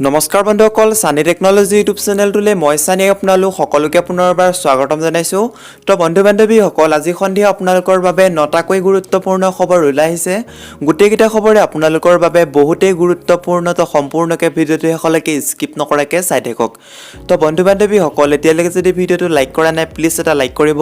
নমস্কাৰ বন্ধুসকল, সানি টেকনলজি ইউটিউব চেনেলটোলৈ মই সানি আপোনালোক সকলোকে পুনৰবাৰ স্বাগতম জনাইছোঁ। তো বন্ধু বান্ধৱীসকল, আজি সন্ধিয়া আপোনালোকৰ বাবে নটাকৈ গুৰুত্বপূৰ্ণ খবৰ ওলাই আহিছে। গোটেইকেইটা খবৰে আপোনালোকৰ বাবে বহুতেই গুৰুত্বপূৰ্ণ। তো সম্পূৰ্ণকৈ ভিডিঅ'টো শেষলৈকে স্কিপ নকৰাকৈ চাই থাকক। তো বন্ধু বান্ধৱীসকল, এতিয়ালৈকে যদি ভিডিঅ'টো লাইক কৰা নাই প্লিজ এটা লাইক কৰিব,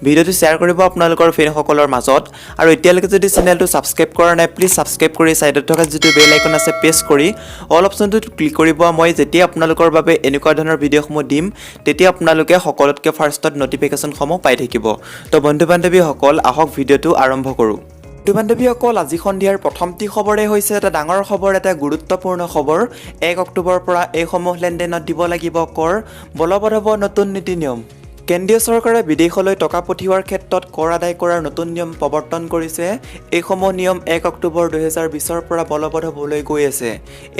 ভিডিঅ'টো শ্বেয়াৰ কৰিব আপোনালোকৰ ফ্ৰেণ্ডসকলৰ মাজত। আৰু এতিয়ালৈকে যদি চেনেলটো ছাবস্ক্ৰাইব কৰা নাই প্লিজ ছাবস্ক্ৰাইব কৰি ছাইডত থকা যিটো বেল আইকন আছে প্ৰেছ কৰি অল অপশ্যনটোত ক্লিক কৰিব। মই যেতিয়া আপোনালোকৰ বাবে এনেকুৱা ধৰণৰ ভিডিঅ'সমূহ দিম তেতিয়া আপোনালোকে সকলোতকৈ ফাৰ্ষ্টত নটিফিকেশ্যনসমূহ পাই থাকিব। তো বন্ধু বান্ধৱীসকল, আহক ভিডিঅ'টো আৰম্ভ কৰোঁ। বন্ধু বান্ধৱীসকল, আজি সন্ধিয়াৰ প্ৰথমটি খবৰে হৈছে এটা ডাঙৰ খবৰ, এটা গুৰুত্বপূৰ্ণ খবৰ। 1 অক্টোবৰৰ পৰা এইসমূহ লেনদেনত দিব লাগিব কৰ, বলবৎ হ'ব নতুন নীতি নিয়ম। কেন্দ্ৰীয় চৰকাৰে বিদেশলৈ টকা পঠিওৱাৰ ক্ষেত্ৰত কৰ আদায় কৰাৰ নতুন নিয়ম প্ৰৱৰ্তন কৰিছে। এইসমূহ নিয়ম 1 অক্টোবৰ 2020ৰ পৰা বলবৎ হ'বলৈ গৈ আছে।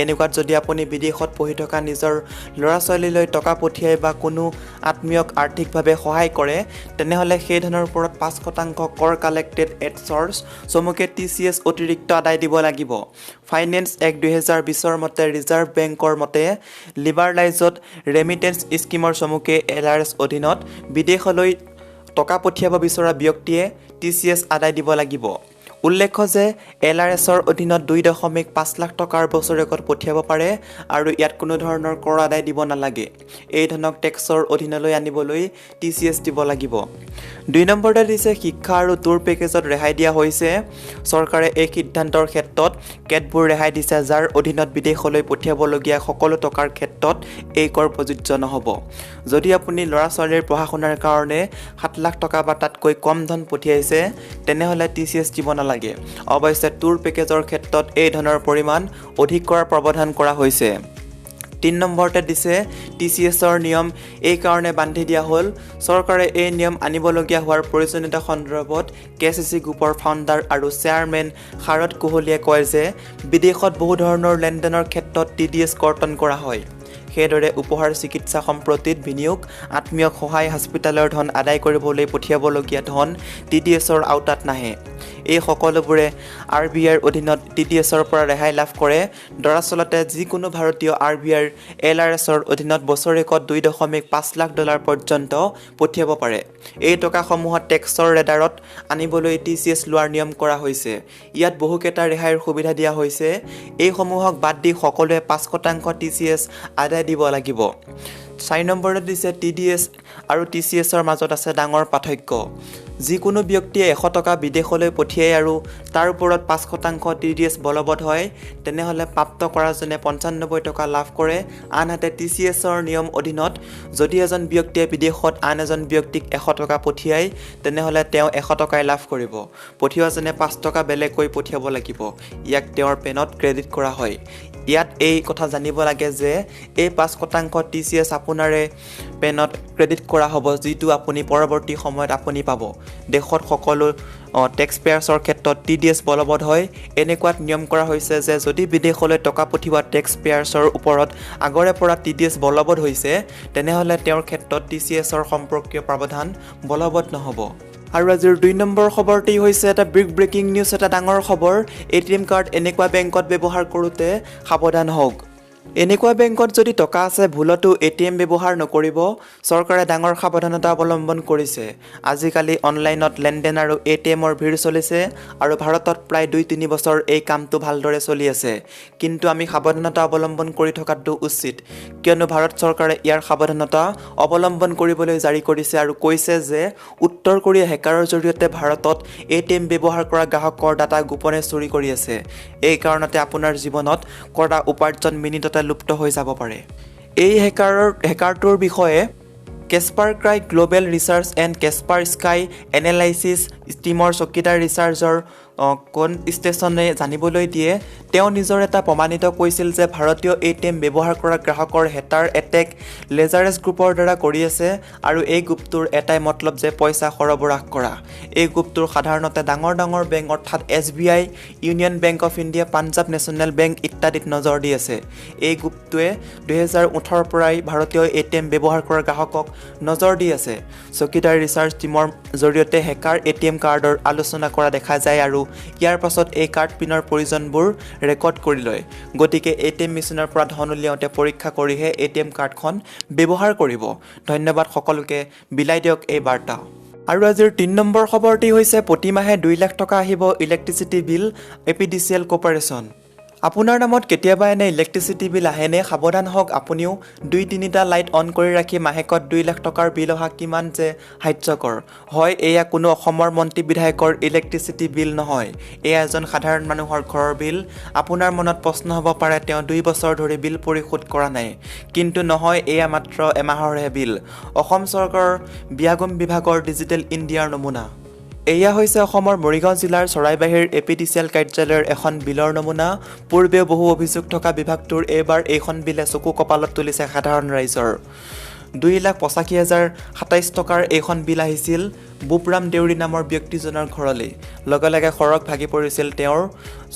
এনেকুৱাত যদি আপুনি বিদেশত পঢ়ি থকা নিজৰ ল'ৰা ছোৱালীলৈ টকা পঠিয়াই বা কোনো আত্মীয়ক আৰ্থিকভাৱে সহায় কৰে তেনেহ'লে সেই ধনৰ ওপৰত 5% কৰ কালেক্টেড এট চ'ৰ্চ চমুকে TCS অতিৰিক্ত আদায় দিব লাগিব। ফাইনেন্স এক্ট 2020ৰ মতে ৰিজাৰ্ভ বেংকৰ মতে লিবাৰেলাইজড ৰেমিটেন্স স্কিমৰ চমুকে LRS অধীনত বিদেশলৈ টকা পঠিয়াব বিচৰা ব্যক্তিয়ে TCS আদায় দিব লাগিব। উল্লেখ্য যে LRSৰ অধীনত 2.5 লাখ টকাৰ বছৰেকত পঠিয়াব পাৰে আৰু ইয়াত কোনো ধৰণৰ কৰ আদায় দিব নালাগে। এই ধনক টেক্সৰ অধীনলৈ আনিবলৈ TCS দিব লাগিব। 2 নম্বৰতে দিছে শিক্ষা আৰু টুৰ পেকেজত ৰেহাই দিয়া হৈছে। চৰকাৰে এই সিদ্ধান্তৰ ক্ষেত্ৰত কেতবোৰ ৰেহাই দিছে, যাৰ অধীনত বিদেশলৈ পঠিয়াবলগীয়া সকলো টকাৰ ক্ষেত্ৰত এই কৰ প্ৰযোজ্য নহ'ব। যদি আপুনি ল'ৰা ছোৱালীৰ পঢ়া শুনাৰ কাৰণে 7 লাখ টকা বা তাতকৈ কম ধন পঠিয়াইছে তেনেহ'লে TCS দিব নালাগে। অৱশ্যে টুৰ পেকেজৰ ক্ষেত্ৰত এই ধনৰ পৰিমাণ অধিক কৰাৰ প্ৰাৱধান কৰা হৈছে। 3 নম্বৰতে দিছে TCSৰ নিয়ম এই কাৰণে বান্ধি দিয়া হ'ল। চৰকাৰে এই নিয়ম আনিবলগীয়া হোৱাৰ প্ৰয়োজনীয়তা সন্দৰ্ভত KCC গ্ৰুপৰ ফাউণ্ডাৰ আৰু চেয়াৰমেন শাৰদ কোহলীয়ে কয় যে বিদেশত বহু ধৰণৰ লেনদেনৰ ক্ষেত্ৰত TDS কৰ্তন কৰা হয়। সেইদৰে উপহাৰ, চিকিৎসা সম্প্ৰতিত বিনিয়োগ, আত্মীয়ক সহায়, হস্পিটেলৰ ধন আদায় কৰিবলৈ পঠিয়াবলগীয়া ধন TDSৰ আওতাত নাহে। এই সকলোবোৰে RBIৰ অধীনত TDSৰ পৰা ৰেহাই লাভ কৰে। দৰাচলতে যিকোনো ভাৰতীয় RBIৰ LRSৰ অধীনত বছৰেকত $2.5 লাখ পৰ্যন্ত পঠিয়াব পাৰে। এই টকাসমূহত টেক্সৰ ৰেডাৰত আনিবলৈ TCS লোৱাৰ নিয়ম কৰা হৈছে। ইয়াত বহুকেইটা ৰেহাইৰ সুবিধা দিয়া হৈছে। এইসমূহক বাদ দি সকলোৱে 5% TCS আদায় দিব লাগিব। 4 নম্বৰত দিছে TDS আৰু TCSৰ মাজত আছে ডাঙৰ পাৰ্থক্য। যিকোনো ব্যক্তিয়ে 100 টকা বিদেশলৈ পঠিয়াই আৰু তাৰ ওপৰত 5% TDS বলবৎ হয় তেনেহ'লে প্ৰাপ্ত কৰাজনে 95 টকা লাভ কৰে। আনহাতে TCSৰ নিয়ম অধীনত যদি এজন ব্যক্তিয়ে বিদেশত আন এজন ব্যক্তিক 100 টকা পঠিয়াই তেনেহ'লে তেওঁ 100 টকাই লাভ কৰিব। পঠিওৱাজনে 5 টকা বেলেগকৈ পঠিয়াব লাগিব। ইয়াক তেওঁৰ পেনত ক্ৰেডিট কৰা হয়। ইয়াত এই কথা জানিব লাগে যে এই 5% TCS আপোনাৰে পেনত ক্ৰেডিট কৰা হ'ব, যিটো আপুনি পৰৱৰ্তী সময়ত আপুনি পাব। দেশত সকলো টেক্স পেয়াৰ্ছৰ ক্ষেত্ৰত TDS বলবৎ হয়। এনেকুৱাত নিয়ম কৰা হৈছে যে যদি বিদেশলৈ টকা পঠিওৱা টেক্স পেয়াৰ্ছৰ ওপৰত আগৰে পৰা TDS বলবৎ হৈছে তেনেহ'লে তেওঁৰ ক্ষেত্ৰত TCSৰ সম্পৰ্কীয় প্ৰাৱধান বলবৎ নহ'ব। আৰু আজিৰ 2 নম্বৰ খবৰটি হৈছে এটা বিগ ব্ৰেকিং নিউজ, এটা ডাঙৰ খবৰ। ATM কাৰ্ড এনেকুৱা বেংকত ব্যৱহাৰ কৰোঁতে সাৱধান হওক। এনেকুৱা বেংকত যদি টকা আছে ভুলতো ATM ব্যৱহাৰ নকৰিব। চৰকাৰে ডাঙৰ সাৱধানতা অৱলম্বন কৰিছে। আজিকালি অনলাইনত লেনদেন আৰু ATMৰ ভিৰ চলিছে আৰু ভাৰতত প্ৰায় 2-3 বছৰ এই কামটো ভালদৰে চলি আছে। কিন্তু আমি সাৱধানতা অৱলম্বন কৰি থকাটো উচিত, কিয়নো ভাৰত চৰকাৰে ইয়াৰ সাৱধানতা অৱলম্বন কৰিবলৈ জাৰি কৰিছে আৰু কৈছে যে উত্তৰ কোৰিয়া হেকাৰৰ জৰিয়তে ভাৰতত ATM ব্যৱহাৰ কৰা গ্ৰাহকৰ ডাটা গোপনে চুৰি কৰি আছে। এই কাৰণতে আপোনাৰ জীৱনত কৰা উপাৰ্জন মিনিটতে লুপ্ত হৈ যাব পাৰে। এই হেকাৰটোৰ বিষয়ে Kaspersky global research and Kaspersky analysis টিমৰ চকীদাৰ ৰিচাৰ্চৰ কোন ষ্টেচনে জানিবলৈ দিয়ে। তেওঁ নিজৰ এটা প্ৰমাণিত কৈছিল যে ভাৰতীয় ATM ব্যৱহাৰ কৰা গ্ৰাহকৰ হেটাৰ এটেক লেজাৰেছ গ্ৰুপৰ দ্বাৰা কৰি আছে আৰু এই গ্ৰুপটোৰ এটাই মতলব যে পইচা সৰবৰাহ কৰা। এই গ্ৰুপটোৰ সাধাৰণতে ডাঙৰ বেংক অৰ্থাৎ SBI, union bank of India, Punjab national bank ইত্যাদিত নজৰ দি আছে। এই গ্ৰুপটোৱে 2018ৰ পৰাই ভাৰতীয় ATM ব্যৱহাৰ কৰা গ্ৰাহকক নজৰ দি আছে। চকীদাৰ ৰিচাৰ্চ টিমৰ জৰিয়তে হেকাৰ ATM কাৰ্ডৰ আলোচনা কৰা দেখা যায় আৰু ইয়াৰ পাছত এই কাৰ্ড পিনৰ প্ৰয়োজনবোৰ ৰেকৰ্ড কৰি লয় গতিকে এটিএম মেচিনৰ পৰা ধন উলিয়াওঁতে পৰীক্ষা কৰিহে এটিএম কাৰ্ডখন ব্যৱহাৰ কৰিব ধন্যবাদ সকলোকে বিলাই দিয়ক এই বাৰ্তা আৰু আজিৰ ৩ নম্বৰ খবৰটি হৈছে প্ৰতিমাহে ২ লাখ টকা আহিব ইলেক্ট্ৰিচিটি বিল এপিডিচিএল কৰ্পোৰেচন আপোনাৰ নামত কেতিয়াবা এনে ইলেক্ট্ৰিচিটি বিল আহেনে সাৱধান হওক আপুনিও ২-৩টা লাইট অন কৰি ৰাখি মাহেকত ২ লাখ টকাৰ বিল অহা কিমান যে হাস্যকৰ হয় এয়া কোনো অসমৰ মন্ত্ৰী বিধায়কৰ ইলেক্ট্ৰিচিটি বিল নহয় এয়া এজন সাধাৰণ মানুহৰ ঘৰৰ বিল আপোনাৰ মনত প্ৰশ্ন হ'ব পাৰে তেওঁ ২ বছৰ ধৰি বিল পৰিশোধ কৰা নাই কিন্তু নহয় এয়া মাত্ৰ এমাহৰহে বিল অসম চৰকাৰৰ বিয়াগম বিভাগৰ ডিজিটেল ইণ্ডিয়াৰ নমুনা এয়া হৈছে অসমৰ মৰিগাঁও জিলাৰ চৰাইবাহীৰ এপিডিচিএল কাৰ্যালয়ৰ এখন বিলৰ নমুনা পূৰ্বেও বহু অভিযোগ থকা বিভাগটোৰ এইবাৰ এইখন বিলে চকু কপালত তুলিছে সাধাৰণ ৰাইজৰ ২,৮৫,০২৭ টকাৰ এইখন বিল আহিছিল বুবৰাম দেউৰী নামৰ ব্যক্তিজনৰ ঘৰলৈ লগে লগে সৰগ ভাগি পৰিছিল তেওঁৰ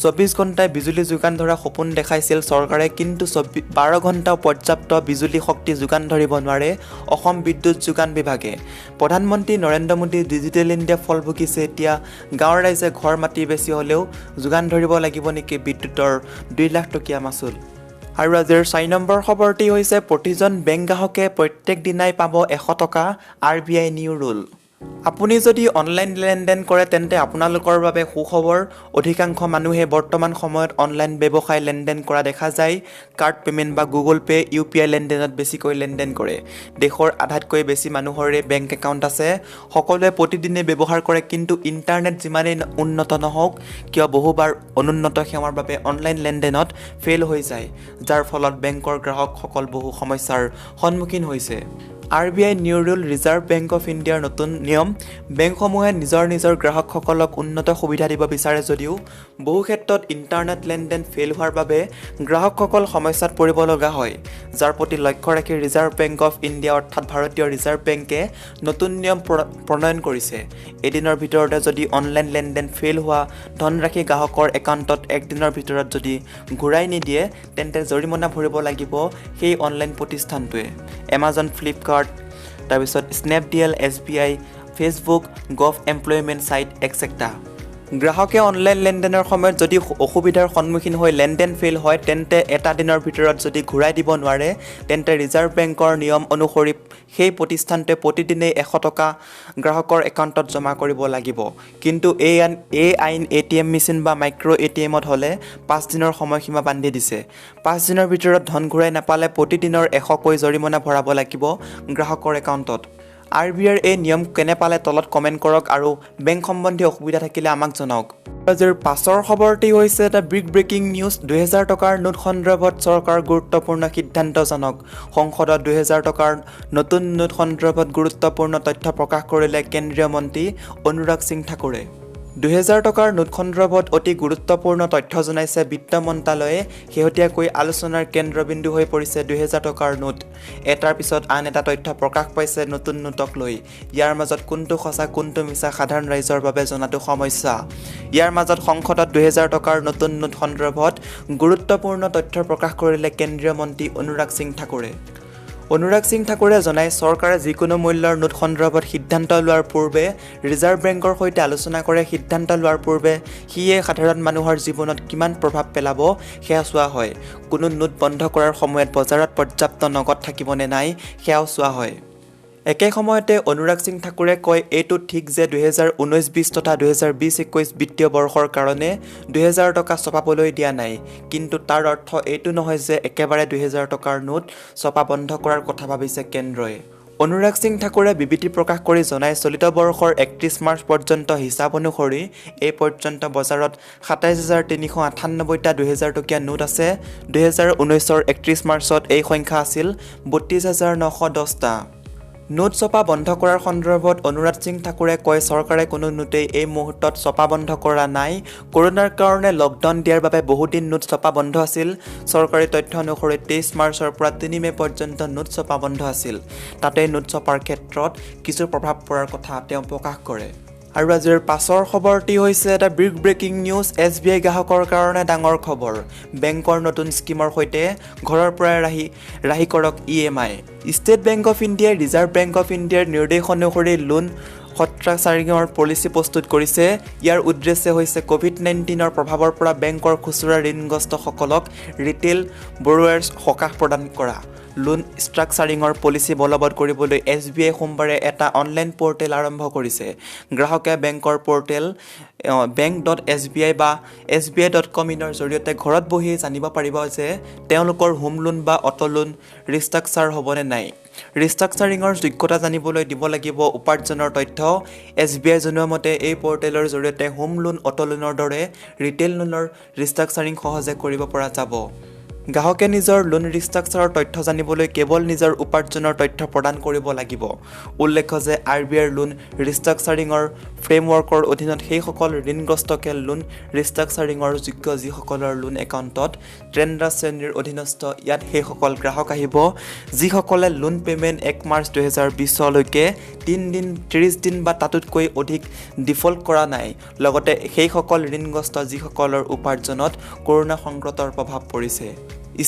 ২৪ ঘণ্টাই বিজুলী যোগান ধৰা সপোন দেখাইছিল চৰকাৰে কিন্তু ১২ ঘণ্টাও পৰ্যাপ্ত বিজুলী শক্তি যোগান ধৰিব নোৱাৰে অসম বিদ্যুৎ যোগান বিভাগে প্ৰধানমন্ত্ৰী নৰেন্দ্ৰ মোদীৰ ডিজিটেল ইণ্ডিয়া ফল ভুগিছে এতিয়া গাঁৱৰ ৰাইজে ঘৰ মাটি বেছি হ'লেও যোগান ধৰিব লাগিব নেকি বিদ্যুতৰ ২ লাখ টকীয়া মাচুল আৰু আজিৰ ৪ নম্বৰ খবৰটি হৈছে প্ৰতিজন বেংক গ্ৰাহকে প্ৰত্যেক দিনাই পাব ১০০ টকা RBI নিউ ৰুল আপুনি যদি অনলাইন লেনদেন কৰে তেন্তে আপোনালোকৰ বাবে সুখবৰ অধিকাংশ মানুহে বৰ্তমান সময়ত অনলাইন ব্যৱসায় লেনদেন কৰা দেখা যায় কাৰ্ড পেমেণ্ট বা গুগল পে UPI লেনদেনত বেছিকৈ লেনদেন কৰে দেশৰ আধাতকৈ বেছি মানুহৰে বেংক একাউণ্ট আছে সকলোৱে প্ৰতিদিনে ব্যৱহাৰ কৰে কিন্তু ইণ্টাৰনেট যিমানেই উন্নত নহওক কিয় বহুবাৰ অনুন্নত সেৱাৰ বাবে অনলাইন লেনদেনত ফেইল হৈ যায় যাৰ ফলত বেংকৰ গ্ৰাহকসকল বহু সমস্যাৰ সন্মুখীন হৈছে RBI new rule reserve bank of ইণ্ডিয়াৰ নতুন নিয়ম বেংকসমূহে নিজৰ গ্ৰাহকসকলক উন্নত সুবিধা দিব বিচাৰে যদিও বহু ক্ষেত্ৰত ইণ্টাৰনেট লেনদেন ফেইল হোৱাৰ বাবে গ্ৰাহকসকল সমস্যাত পৰিব লগা হয় যাৰ প্ৰতি লক্ষ্য ৰাখি ৰিজাৰ্ভ বেংক অফ ইণ্ডিয়া অৰ্থাৎ ভাৰতীয় ৰিজাৰ্ভ বেংকে নতুন নিয়ম প্ৰণয়ন কৰিছে এদিনৰ ভিতৰতে যদি অনলাইন লেনদেন ফেইল হোৱা ধনৰাশি গ্ৰাহকৰ একাউণ্টত একদিনৰ ভিতৰত যদি ঘূৰাই নিদিয়ে তেন্তে জৰিমনা ভৰিব লাগিব সেই অনলাইন প্ৰতিষ্ঠানটোৱে এমাজন ফ্লিপকাৰ্ট তাৰপিছত Snapdeal SBI Facebook gov employment site etcetera গ্ৰাহকে অনলাইন লেনদেনৰ সময়ত যদি অসুবিধাৰ সন্মুখীন হৈ লেনদেন ফেইল হয় তেন্তে এটা দিনৰ ভিতৰত যদি ঘূৰাই দিব নোৱাৰে তেন্তে ৰিজাৰ্ভ বেংকৰ নিয়ম অনুসৰি সেই প্ৰতিষ্ঠানটোৱে প্ৰতিদিনে ১০০ টকা গ্ৰাহকৰ একাউণ্টত জমা কৰিব লাগিব কিন্তু এই আইন ATM মেচিন বা মাইক্ৰ' ATMত হ'লে ৫ দিনৰ সময়সীমা বান্ধি দিছে ৫ দিনৰ ভিতৰত ধন ঘূৰাই নাপালে প্ৰতিদিনৰ ১০০কৈ জৰিমনা ভৰাব লাগিব গ্ৰাহকৰ একাউণ্টত RBIৰ এই নিয়ম কেনে পালে তলত কমেণ্ট কৰক আৰু বেংক সম্বন্ধীয় অসুবিধা থাকিলে আমাক জনাওক আজিৰ পাছৰ খবৰটি হৈছে এটা বিগ ব্ৰেকিং নিউজ ২০০০ টকাৰ নোট সন্দৰ্ভত চৰকাৰ গুৰুত্বপূৰ্ণ সিদ্ধান্তজনক সংসদত ২০০০ টকাৰ নতুন নোট সন্দৰ্ভত গুৰুত্বপূৰ্ণ তথ্য প্ৰকাশ কৰিলে কেন্দ্ৰীয় মন্ত্ৰী অনুৰাগ সিং ঠাকুৰে ২০০০ টকাৰ নোট সন্দৰ্ভত অতি গুৰুত্বপূৰ্ণ তথ্য জনাইছে বিত্ত মন্ত্ৰালয়ে শেহতীয়াকৈ আলোচনাৰ কেন্দ্ৰবিন্দু হৈ পৰিছে ২০০০ টকাৰ নোট এটাৰ পিছত আন এটা তথ্য প্ৰকাশ পাইছে নতুন নোটক লৈ ইয়াৰ মাজত কোনটো সঁচা কোনটো মিছা সাধাৰণ ৰাইজৰ বাবে জনাটো সমস্যা ইয়াৰ মাজত সংসদত ২০০০ টকাৰ নতুন নোট সন্দৰ্ভত গুৰুত্বপূৰ্ণ তথ্য প্ৰকাশ কৰিলে কেন্দ্ৰীয় মন্ত্ৰী অনুৰাগ সিং ঠাকুৰে অনুৰাগ সিং ঠাকুৰে জনাই চৰকাৰে যিকোনো মূল্যৰ নোট সন্দৰ্ভত সিদ্ধান্ত লোৱাৰ পূৰ্বে ৰিজাৰ্ভ বেংকৰ সৈতে আলোচনা কৰে সিদ্ধান্ত লোৱাৰ পূৰ্বে সিয়ে সাধাৰণ মানুহৰ জীৱনত কিমান প্ৰভাৱ পেলাব সেয়া চোৱা হয় কোনো নোট বন্ধ কৰাৰ সময়ত বজাৰত পৰ্যাপ্ত নগদ থাকিবনে নাই সেয়াও চোৱা হয় একে সময়তে অনুৰাগ সিং ঠাকুৰে কয় এইটো ঠিক যে ২০১৯-২০ তথা ২০২০-২১ বিত্তীয় বৰ্ষৰ কাৰণে ২০০০ টকা ছপাবলৈ দিয়া নাই কিন্তু তাৰ অৰ্থ এইটো নহয় যে একেবাৰে ২০০০ টকাৰ নোট ছপা বন্ধ কৰাৰ কথা ভাবিছে কেন্দ্ৰই অনুৰাগ সিং ঠাকুৰে বিবৃতি প্ৰকাশ কৰি জনাই চলিত বৰ্ষৰ ৩১ মাৰ্চ পৰ্যন্ত হিচাপ অনুসৰি এই পৰ্যন্ত বজাৰত ২৭,৩৯৮টা ২০০০ টকীয়া নোট আছে ২০১৯ৰ ৩১ মাৰ্চত এই সংখ্যা আছিল ৩২,৯১০টা নোট ছপা বন্ধ কৰাৰ সন্দৰ্ভত অনুৰাগ সিং ঠাকুৰে কয় চৰকাৰে কোনো নোটেই এই মুহূৰ্তত ছপা বন্ধ কৰা নাই কৰোনাৰ কাৰণে লকডাউন দিয়াৰ বাবে বহুদিন নোট ছপা বন্ধ আছিল চৰকাৰী তথ্য অনুসৰি ২৩ মাৰ্চৰ পৰা ৩ মে পৰ্যন্ত নোট ছপা বন্ধ আছিল তাতে নোট ছপাৰ ক্ষেত্ৰত কিছু প্ৰভাৱ পৰাৰ কথা তেওঁ প্ৰকাশ কৰে আৰু আজিৰ পাছৰ খবৰটি হৈছে এটা বিগ ব্ৰেকিং নিউজ SBI গ্ৰাহকৰ কাৰণে ডাঙৰ খবৰ বেংকৰ নতুন স্কিমৰ সৈতে ঘৰৰ পৰাই ৰাহি কৰক EMI ষ্টেট বেংক অফ ইণ্ডিয়াই ৰিজাৰ্ভ বেংক অফ ইণ্ডিয়াৰ নিৰ্দেশ অনুসৰি লোন সত্ৰাচাৰিঙৰ পলিচি প্ৰস্তুত কৰিছে। ইয়াৰ উদ্দেশ্য হৈছে কোভিড-19ৰ প্ৰভাৱৰ পৰা বেংকৰ খুচুৰা ঋণগ্ৰস্তসকলক ৰিটেইল বৰোৱাৰ্ছ সকাহ প্ৰদান কৰা। লোন ষ্ট্ৰাকচাৰিঙৰ পলিচি বলবৎ কৰিবলৈ SBI সোমবাৰে এটা অনলাইন পৰ্টেল আৰম্ভ কৰিছে। গ্ৰাহকে বেংকৰ পৰ্টেল bank.sbi বা sbi.com-ৰ জৰিয়তে ঘৰত বহিয়ে জানিব পাৰিব যে তেওঁলোকৰ হোম লোন বা অটো লোন ৰিষ্ট্ৰাকচাৰ হ'বনে নাই। ৰিষ্ট্ৰাকচাৰিঙৰ যোগ্যতা জানিবলৈ দিব লাগিব উপাৰ্জনৰ তথ্য। SBI জনোৱা মতে এই পৰ্টেলৰ জৰিয়তে হোম লোন, অটো লোনৰ দৰে ৰিটেইল লোনৰ ৰিষ্ট্ৰাকচাৰিং সহজে কৰিব পৰা যাব। গ্ৰাহকে নিজৰ লোন ৰিষ্ট্ৰাকচাৰৰ তথ্য জানিবলৈ কেৱল নিজৰ উপাৰ্জনৰ তথ্য প্ৰদান কৰিব লাগিব। উল্লেখ্য যে RBIৰ লোন ৰিষ্ট্ৰাকচাৰিঙৰ ফ্ৰেমৱৰ্কৰ অধীনত সেইসকল ঋণগ্ৰস্তকে লোন ৰিষ্ট্ৰাকচাৰিঙৰ যোগ্য যিসকলৰ লোন একাউণ্টত ট্ৰেণ্ডাৰ শ্ৰেণীৰ অধীনস্থ। ইয়াত সেইসকল গ্ৰাহক আহিব যিসকলে লোন পে'মেণ্ট 1 মাৰ্চ 2020লৈকে 30 দিন বা তাতোতকৈ অধিক ডিফল্ট কৰা নাই। লগতে সেইসকল ঋণগ্ৰস্ত যিসকলৰ উপাৰ্জনত কৰোনা সংকটৰ প্ৰভাৱ পৰিছে।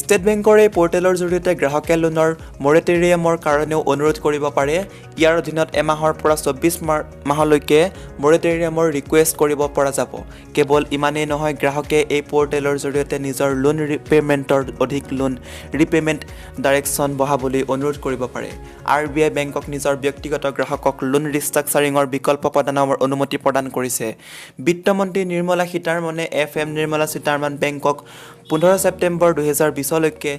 ষ্টেট বেংকৰ এই পৰ্টেলৰ জৰিয়তে গ্ৰাহকে লোনৰ মৰেটৰিয়ামৰ কাৰণেও অনুৰোধ কৰিব পাৰে। ইয়াৰ অধীনত এমাহৰ পৰা 24 মাহলৈকে মৰেটৰিয়ামৰ ৰিকুৱেষ্ট কৰিব পৰা যাব। কেৱল ইমানেই নহয়, গ্ৰাহকে এই পৰ্টেলৰ জৰিয়তে নিজৰ লোন ৰিপে'মেণ্টৰ অধিক লোন ৰিপে'মেণ্ট ডাইৰেকশ্যন বঢ়াবলৈ অনুৰোধ কৰিব পাৰে। RBI বেংকক নিজৰ ব্যক্তিগত গ্ৰাহকক লোন ৰিষ্ট্ৰাকচাৰিঙৰ বিকল্প প্ৰদানৰ অনুমতি প্ৰদান কৰিছে। বিত্তমন্ত্ৰী নিৰ্মলা সীতাৰমণে নিৰ্মলা সীতাৰমণ বেংকক 15 ছেপ্টেম্বৰ 2020লৈকে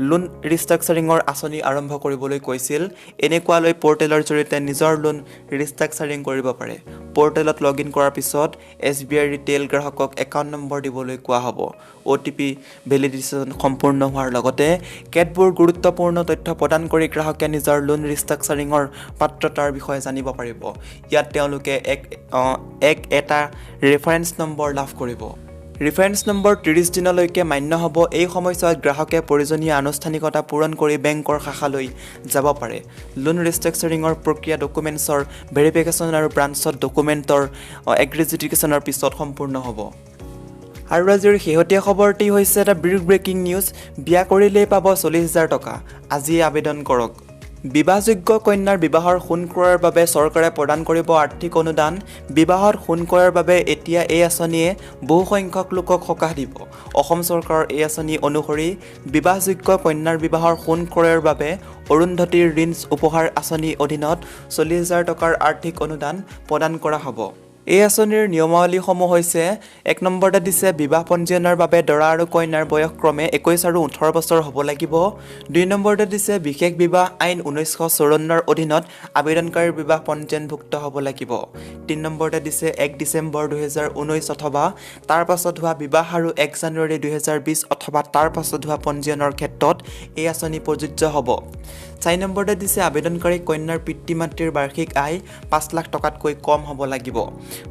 লোন ৰিষ্ট্ৰাকচাৰিঙৰ আঁচনি আৰম্ভ কৰিবলৈ কৈছিল। এনেকুৱালৈ পৰ্টেলৰ জৰিয়তে নিজৰ লোন ৰিষ্ট্ৰাকচাৰিং কৰিব পাৰে। পৰ্টেলত লগ ইন কৰাৰ পিছত SBI ৰিটেইল গ্ৰাহকক একাউণ্ট নম্বৰ দিবলৈ কোৱা হ'ব। OTP ভেলিডেশ্যন সম্পূৰ্ণ হোৱাৰ লগতে কেতবোৰ গুৰুত্বপূৰ্ণ তথ্য প্ৰদান কৰি গ্ৰাহকে নিজৰ লোন ৰিষ্ট্ৰাকচাৰিঙৰ পাত্ৰতাৰ বিষয়ে জানিব পাৰিব। ইয়াত তেওঁলোকে এটা ৰেফাৰেন্স নম্বৰ লাভ কৰিব। ৰেফাৰেন্স নম্বৰ 30 দিনলৈকে মান্য হ'ব। এই সময়ছোৱাত গ্ৰাহকে প্ৰয়োজনীয় আনুষ্ঠানিকতা পূৰণ কৰি বেংকৰ শাখালৈ যাব পাৰে। লোন ৰিষ্ট্ৰাকচাৰিঙৰ প্ৰক্ৰিয়া ডকুমেণ্টছৰ ভেৰিফিকেশ্যন আৰু ব্ৰাঞ্চত ডকুমেণ্টৰ এগ্ৰিজিটিকেশ্যনৰ পিছত সম্পূৰ্ণ হ'ব। আৰু আজিৰ শেহতীয়া খবৰটি হৈছে এটা ব্ৰেকিং নিউজ। বিয়া কৰিলেই পাব 40,000 টকা। আজিয়ে আবেদন কৰক। বিবাহযোগ্য কন্যাৰ বিবাহৰ সোণ ক্ৰয়ৰ বাবে চৰকাৰে প্ৰদান কৰিব আৰ্থিক অনুদান। বিবাহত সোণ ক্ৰয়ৰ বাবে এতিয়া এই আঁচনিয়ে বহুসংখ্যক লোকক সকাহ দিব। অসম চৰকাৰৰ এই আঁচনি অনুসৰি বিবাহযোগ্য কন্যাৰ বিবাহৰ সোণ ক্ৰয়ৰ বাবে অৰুন্ধতীৰ ঋণ উপহাৰ আঁচনিৰ অধীনত 40,000 টকাৰ আৰ্থিক অনুদান প্ৰদান কৰা হ'ব। এই আঁচনিৰ নিয়মাৱলীসমূহ হৈছে: 1 নম্বৰতে দিছে বিবাহ পঞ্জীয়নৰ বাবে দৰা আৰু কইনাৰ বয়স ক্ৰমে 21 আৰু 18 বছৰ হ'ব লাগিব। 2 নম্বৰতে দিছে বিশেষ বিবাহ আইন 1954ৰ অধীনত আবেদনকাৰীৰ বিবাহ পঞ্জীয়নভুক্ত হ'ব লাগিব। 3 নম্বৰতে দিছে 1 ডিচেম্বৰ 2019 অথবা তাৰ পাছত হোৱা বিবাহ আৰু 1 জানুৱাৰী 2020 অথবা তাৰ পাছত হোৱা পঞ্জীয়নৰ ক্ষেত্ৰত এই আঁচনি প্ৰযোজ্য হ'ব। 4 নম্বৰতে দিছে আবেদনকাৰী কন্যাৰ পিতৃ মাতৃৰ বাৰ্ষিক আয় 5 লাখ টকাতকৈ কম হ'ব লাগিব।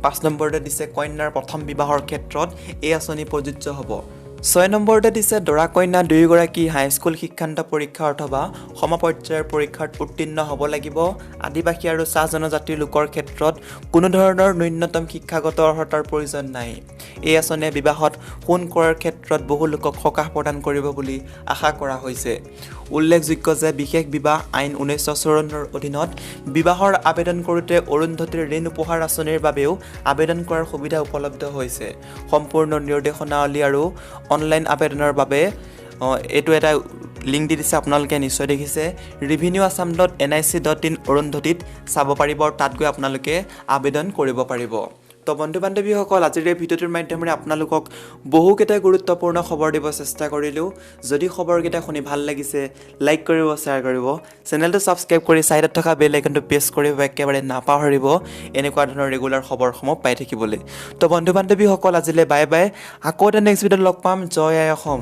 5 নম্বৰতে দিছে কন্যাৰ প্ৰথম বিবাহৰ ক্ষেত্ৰত এই আঁচনি প্ৰযোজ্য হ'ব। 6 নম্বৰতে দিছে দৰা কন্যা দুয়োগৰাকী হাইস্কুল শিক্ষান্ত পৰীক্ষা অথবা সমপৰ্যায়ৰ পৰীক্ষাত উত্তীৰ্ণ হ'ব লাগিব। আদিবাসী আৰু চাহ জনজাতিৰ লোকৰ ক্ষেত্ৰত কোনো ধৰণৰ ন্যূনতম শিক্ষাগত অৰ্হতাৰ প্ৰয়োজন নাই। এই আঁচনিয়ে বিবাহত সোণ ক্ৰয়ৰ ক্ষেত্ৰত বহু লোকক সকাহ প্ৰদান কৰিব বুলি আশা কৰা হৈছে। উল্লেখযোগ্য যে বিশেষ বিবাহ আইন 1954ৰ অধীনত বিবাহৰ আবেদন কৰোঁতে অৰুন্ধতীৰ ঋণ উপহাৰ আঁচনিৰ বাবেও আবেদন কৰাৰ সুবিধা উপলব্ধ হৈছে। সম্পূৰ্ণ নিৰ্দেশনাৱলী আৰু অনলাইন আবেদনৰ বাবে এইটো এটা লিংক দি দিছে, আপোনালোকে নিশ্চয় দেখিছে। revenue.assam.nic.in অৰুন্ধতীত চাব পাৰিব, তাত গৈ আপোনালোকে আবেদন কৰিব পাৰিব। তো বন্ধু বান্ধৱীসকল, আজিৰ এই ভিডিঅ'টোৰ মাধ্যমেৰে আপোনালোকক বহুকেইটা গুৰুত্বপূৰ্ণ খবৰ দিব চেষ্টা কৰিলোঁ। যদি খবৰকেইটা শুনি ভাল লাগিছে, লাইক কৰিব, শ্বেয়াৰ কৰিব, চেনেলটো ছাবস্ক্ৰাইব কৰি ছাইডত থকা বেল আইকনটো প্ৰেছ কৰিব একেবাৰে নাপাহৰিব এনেকুৱা ধৰণৰ ৰেগুলাৰ খবৰসমূহ পাই থাকিবলৈ। তো বন্ধু বান্ধৱীসকল, আজিলৈ বাই বাই। আকৌ এটা নেক্সট ভিডিঅ'ত লগ পাম। জয় আই অসম।